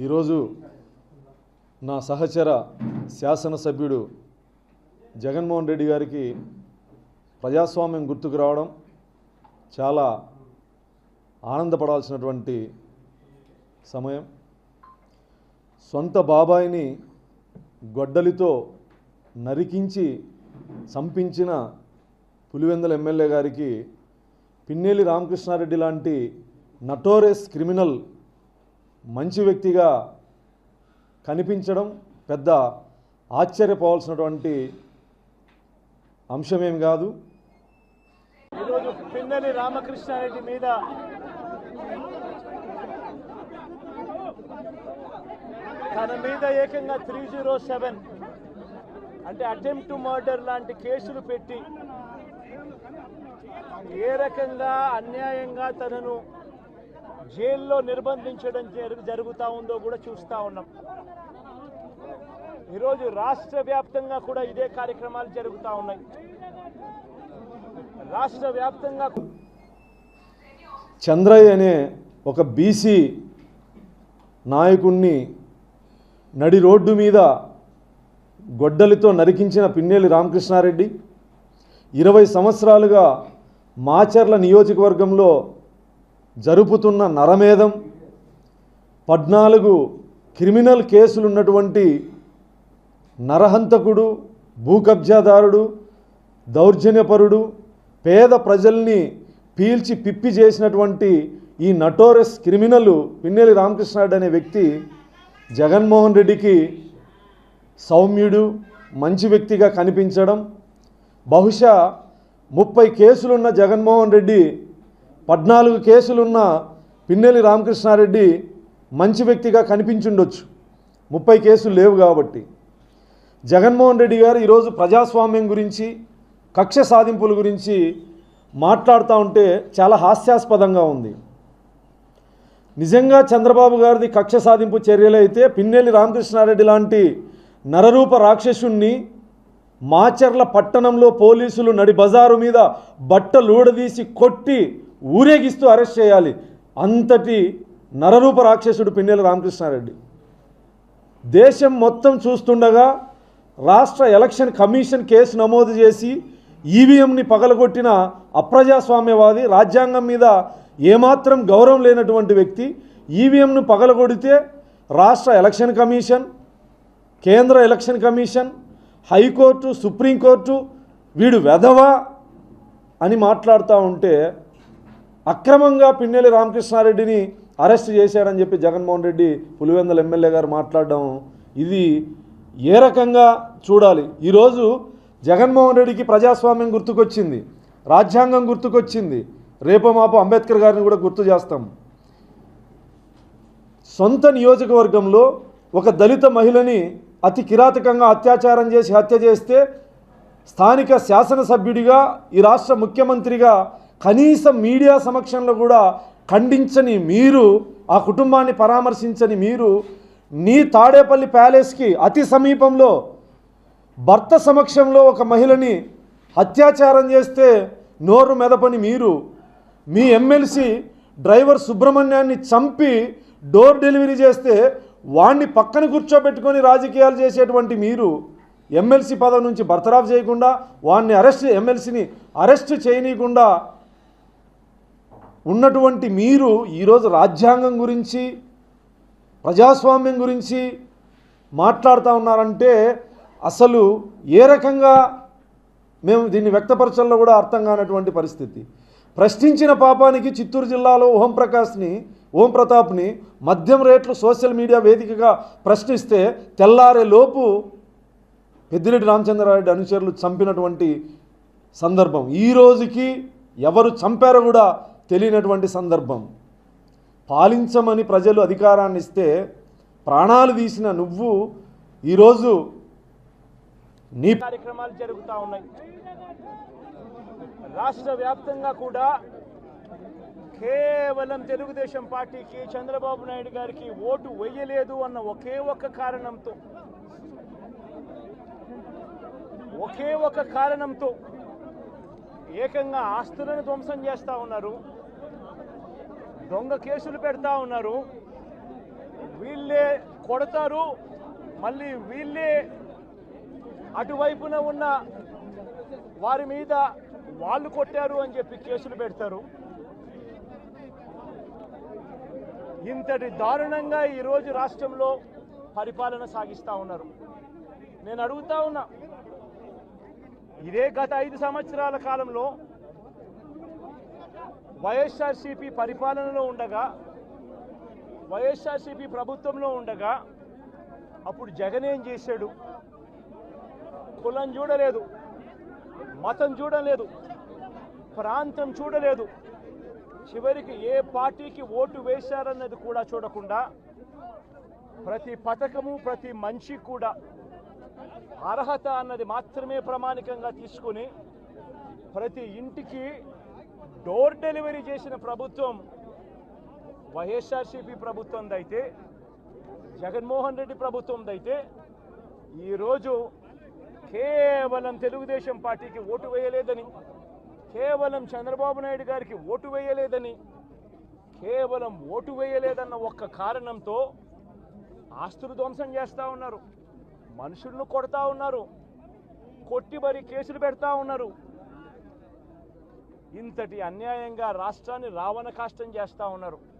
ఈరోజు నా సహచర శాసనసభ్యుడు జగన్మోహన్ రెడ్డి గారికి ప్రజాస్వామ్యం గుర్తుకు రావడం చాలా ఆనందపడాల్సినటువంటి సమయం. సొంత బాబాయిని గొడ్డలితో నరికించి చంపించిన పులివెందుల ఎమ్మెల్యే గారికి పిన్నెల్లి రామకృష్ణారెడ్డి లాంటి నటోరియస్ క్రిమినల్ మంచి వ్యక్తిగా కనిపించడం పెద్ద ఆశ్చర్యపోవాల్సినటువంటి అంశమేం కాదు. ఈరోజు పిన్నెల్లి రామకృష్ణారెడ్డి మీద తన మీద ఏకంగా 307 అంటే అటెంప్ట్ టు మర్డర్ లాంటి కేసులు పెట్టి ఏ రకంగా అన్యాయంగా తనను జైల్లో నిర్బంధించడం జరుగుతూ ఉందో కూడా చూస్తూ ఉన్నాం. ఈరోజు రాష్ట్ర వ్యాప్తంగా కూడా ఇదే కార్యక్రమాలు జరుగుతూ ఉన్నాయి. రాష్ట్ర వ్యాప్తంగా చంద్రయ్య అనే ఒక బీసీ నాయకుణ్ణి నడి రోడ్డు మీద గొడ్డలితో నరికించిన పిన్నెల్లి రామకృష్ణారెడ్డి 20 సంవత్సరాలుగా మాచర్ల నియోజకవర్గంలో జరుపుతున్న నరమేధం, 14 క్రిమినల్ కేసులు ఉన్నటువంటి నరహంతకుడు, భూకబ్జాదారుడు, దౌర్జన్యపరుడు, పేద ప్రజల్ని పీల్చి పిప్పి చేసినటువంటి ఈ నటోరియస్ క్రిమినల్ పిన్నెల్లి రామకృష్ణారెడ్డి అనే వ్యక్తి జగన్మోహన్ రెడ్డికి సౌమ్యుడు, మంచి వ్యక్తిగా కనిపించడం, బహుశా 30 కేసులున్న జగన్మోహన్ రెడ్డి 14 కేసులున్న పిన్నెల్లి రామకృష్ణారెడ్డి మంచి వ్యక్తిగా కనిపించుండొచ్చు. 30 కేసులు లేవు కాబట్టి. జగన్మోహన్ రెడ్డి గారు ఈరోజు ప్రజాస్వామ్యం గురించి, కక్ష సాధింపుల గురించి మాట్లాడుతూ ఉంటే చాలా హాస్యాస్పదంగా ఉంది. నిజంగా చంద్రబాబు గారిది కక్ష సాధింపు చర్యలైతే పిన్నెల్లి రామకృష్ణారెడ్డి లాంటి నరరూప రాక్షసుణ్ణి మాచర్ల పట్టణంలో పోలీసులు నడి బజారు మీద బట్టలూడదీసి కొట్టి ఊరేగిస్తూ అరెస్ట్ చేయాలి. అంతటి నరరూప రాక్షసుడు పిన్నెల్లి రామకృష్ణారెడ్డి. దేశం మొత్తం చూస్తుండగా రాష్ట్ర ఎలక్షన్ కమిషన్ కేసు నమోదు చేసి ఈవీఎంని పగలగొట్టిన అప్రజాస్వామ్యవాది, రాజ్యాంగం మీద ఏమాత్రం గౌరవం లేనటువంటి వ్యక్తి ఈవీఎంను పగలగొడితే రాష్ట్ర ఎలక్షన్ కమిషన్, కేంద్ర ఎలక్షన్ కమిషన్, హైకోర్టు, సుప్రీంకోర్టు వీడు వెధవా అని మాట్లాడుతూ ఉంటే అక్రమంగా పిన్నెల్లి రామకృష్ణారెడ్డిని అరెస్ట్ చేశాడని చెప్పి జగన్మోహన్ రెడ్డి పులివెందుల ఎమ్మెల్యే గారు మాట్లాడడం, ఇది ఏ రకంగా చూడాలి? ఈరోజు జగన్మోహన్ రెడ్డికి ప్రజాస్వామ్యం గుర్తుకొచ్చింది, రాజ్యాంగం గుర్తుకొచ్చింది, రేపో మాపో అంబేద్కర్ గారిని కూడా గుర్తు చేస్తాం. సొంత నియోజకవర్గంలో ఒక దళిత మహిళని అతి కిరాతకంగా అత్యాచారం చేసి హత్య చేస్తే స్థానిక శాసనసభ్యుడిగా, ఈ రాష్ట్ర ముఖ్యమంత్రిగా కనీసం మీడియా సమక్షంలో కూడా ఖండించని మీరు, ఆ కుటుంబాన్ని పరామర్శించని మీరు, నీ తాడేపల్లి ప్యాలెస్కి అతి సమీపంలో భర్త సమక్షంలో ఒక మహిళని అత్యాచారం చేస్తే నోరు మెదపని మీరు, మీ ఎమ్మెల్సీ డ్రైవర్ సుబ్రహ్మణ్యాన్ని చంపి డోర్ డెలివరీ చేస్తే వాణ్ణి పక్కన కూర్చోబెట్టుకొని రాజకీయాలు చేసేటువంటి మీరు, ఎమ్మెల్సీ పదవి నుంచి బర్తరాఫ్ చేయకుండా వాణ్ణి ఎమ్మెల్సీని అరెస్ట్ చేయనీయకుండా ఉన్నటువంటి మీరు ఈరోజు రాజ్యాంగం గురించి, ప్రజాస్వామ్యం గురించి మాట్లాడుతూ ఉన్నారంటే అసలు ఏ రకంగా మేము దీన్ని వ్యక్తపరచాలో కూడా అర్థం కానటువంటి పరిస్థితి. ప్రశ్నించిన పాపానికి చిత్తూరు జిల్లాలో ఓం ప్రతాప్ని మద్యం రేట్లు సోషల్ మీడియా వేదికగా ప్రశ్నిస్తే తెల్లారే లోపు పెద్దిరెడ్డి రామచంద్రారెడ్డి అనుచరులు చంపినటువంటి సందర్భం, ఈ రోజుకి ఎవరు చంపారో కూడా తెలియనటువంటి సందర్భం. పాలించమని ప్రజలు అధికారాన్ని ఇస్తే ప్రాణాలు తీసిన నువ్వు ఈరోజు నీ కార్యక్రమాలు జరుగుతూ ఉన్నాయి. రాష్ట్ర వ్యాప్తంగా కూడా కేవలం తెలుగుదేశం పార్టీకి, చంద్రబాబు నాయుడు గారికి ఓటు వేయలేదు అన్న ఒకే ఒక కారణంతో ఏకంగా ఆస్తులను ధ్వంసం చేస్తూ ఉన్నారు, దొంగ కేసులు పెడతా ఉన్నారు. వీళ్ళే కొడతారు, మళ్ళీ వీళ్ళే అటువైపున ఉన్న వారి మీద వాళ్ళు కొట్టారు అని చెప్పి కేసులు పెడతారు. ఇంతటి దారుణంగా ఈరోజు రాష్ట్రంలో పరిపాలన సాగిస్తూ ఉన్నారు. నేను అడుగుతా ఉన్నా, ఇదే గత 5 సంవత్సరాల కాలంలో వైఎస్ఆర్సీపీ పరిపాలనలో ఉండగా, వైఎస్ఆర్సీపీ ప్రభుత్వంలో ఉండగా అప్పుడు జగన్ ఏం చేశాడు? కులం చూడలేదు, మతం చూడలేదు, ప్రాంతం చూడలేదు, చివరికి ఏ పార్టీకి ఓటు వేశారన్నది కూడా చూడకుండా ప్రతి పథకము, ప్రతి మనిషి కూడా అర్హత అన్నది మాత్రమే ప్రామాణికంగా తీసుకుని ప్రతి ఇంటికి డోర్ డెలివరీ చేసిన ప్రభుత్వం వైఎస్ఆర్సీపీ ప్రభుత్వందైతే, జగన్మోహన్ రెడ్డి ప్రభుత్వందైతే ఈరోజు కేవలం తెలుగుదేశం పార్టీకి ఓటు వేయలేదని, కేవలం చంద్రబాబు నాయుడు గారికి ఓటు వేయలేదని, కేవలం ఓటు వేయలేదన్న ఒక్క కారణంతో ఆస్తులు ధ్వంసం చేస్తూ ఉన్నారు, మనుషులను కొడతా ఉన్నారు, కొట్టి మరి కేసులు పెడతా ఉన్నారు. ఇంతటి అన్యాయంగా రాష్ట్రాన్ని రావణ కాష్టం చేస్తూ ఉన్నారు.